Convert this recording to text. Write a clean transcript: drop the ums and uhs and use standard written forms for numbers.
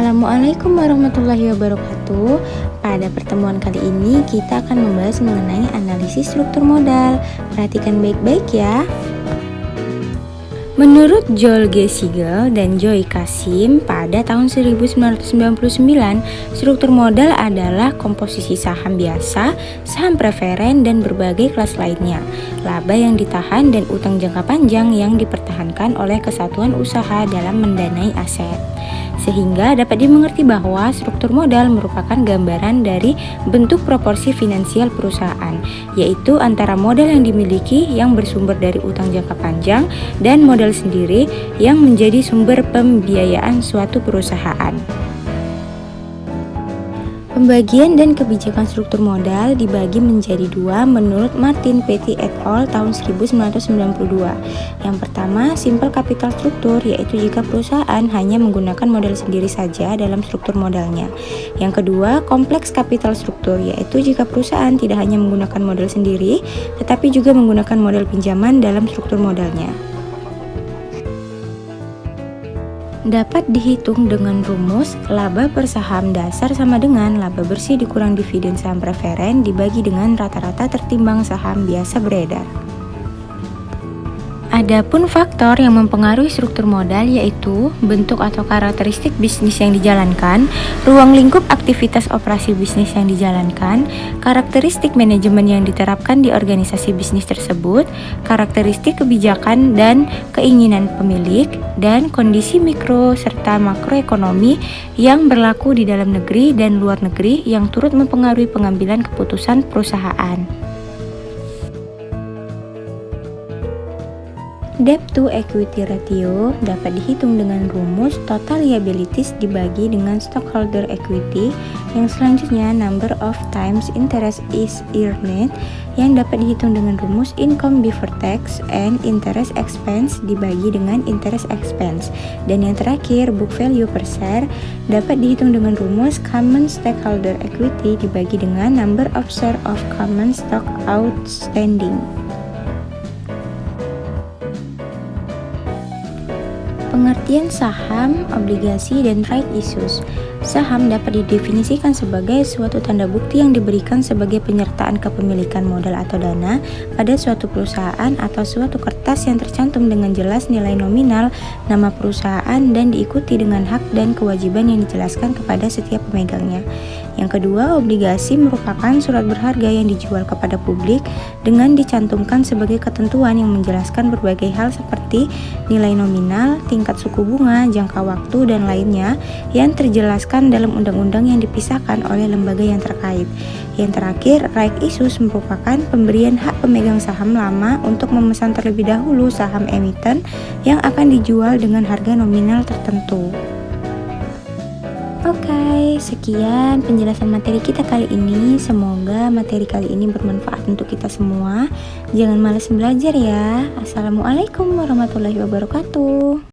Assalamualaikum warahmatullahi wabarakatuh. Pada pertemuan kali ini kita akan membahas mengenai analisis struktur modal. Perhatikan baik-baik ya. Menurut Joel G. Siegel dan Joy Kasim, pada tahun 1999, struktur modal adalah komposisi saham biasa, saham preferen, dan berbagai kelas lainnya, laba yang ditahan, dan utang jangka panjang yang dipertahankan oleh kesatuan usaha dalam mendanai aset. Sehingga dapat dimengerti bahwa struktur modal merupakan gambaran dari bentuk proporsi finansial perusahaan, yaitu antara modal yang dimiliki yang bersumber dari utang jangka panjang dan modal sendiri yang menjadi sumber pembiayaan suatu perusahaan. Pembagian dan kebijakan struktur modal dibagi menjadi dua menurut Martin Petty et al. Tahun 1992. Yang pertama, simple capital struktur, yaitu jika perusahaan hanya menggunakan modal sendiri saja dalam struktur modalnya. Yang kedua, kompleks capital struktur, yaitu jika perusahaan tidak hanya menggunakan modal sendiri, tetapi juga menggunakan modal pinjaman dalam struktur modalnya. Dapat dihitung dengan rumus laba per saham dasar sama dengan laba bersih dikurang dividen saham preferen dibagi dengan rata-rata tertimbang saham biasa beredar. Adapun faktor yang mempengaruhi struktur modal yaitu bentuk atau karakteristik bisnis yang dijalankan, ruang lingkup aktivitas operasi bisnis yang dijalankan, karakteristik manajemen yang diterapkan di organisasi bisnis tersebut, karakteristik kebijakan dan keinginan pemilik, dan kondisi mikro serta makroekonomi yang berlaku di dalam negeri dan luar negeri yang turut mempengaruhi pengambilan keputusan perusahaan. Debt to equity ratio dapat dihitung dengan rumus total liabilities dibagi dengan stockholder equity, yang selanjutnya number of times interest is earned, yang dapat dihitung dengan rumus income before tax and interest expense dibagi dengan interest expense, dan yang terakhir book value per share dapat dihitung dengan rumus common stockholder equity dibagi dengan number of share of common stock outstanding. Pengertian saham, obligasi, dan right issues. Saham dapat didefinisikan sebagai suatu tanda bukti yang diberikan sebagai penyertaan kepemilikan modal atau dana pada suatu perusahaan atau suatu kertas yang tercantum dengan jelas nilai nominal nama perusahaan dan diikuti dengan hak dan kewajiban yang dijelaskan kepada setiap pemegangnya. Yang kedua, obligasi merupakan surat berharga yang dijual kepada publik dengan dicantumkan sebagai ketentuan yang menjelaskan berbagai hal seperti nilai nominal, tingkat suku bunga, jangka waktu, dan lainnya yang terjelaskan dalam undang-undang yang dipisahkan oleh lembaga yang terkait. Yang terakhir, right issues merupakan pemberian hak pemegang saham lama untuk memesan terlebih dahulu saham emiten yang akan dijual dengan harga nominal tertentu. Oke, sekian penjelasan materi kita kali ini. Semoga materi kali ini bermanfaat untuk kita semua. Jangan malas belajar ya. Assalamualaikum warahmatullahi wabarakatuh.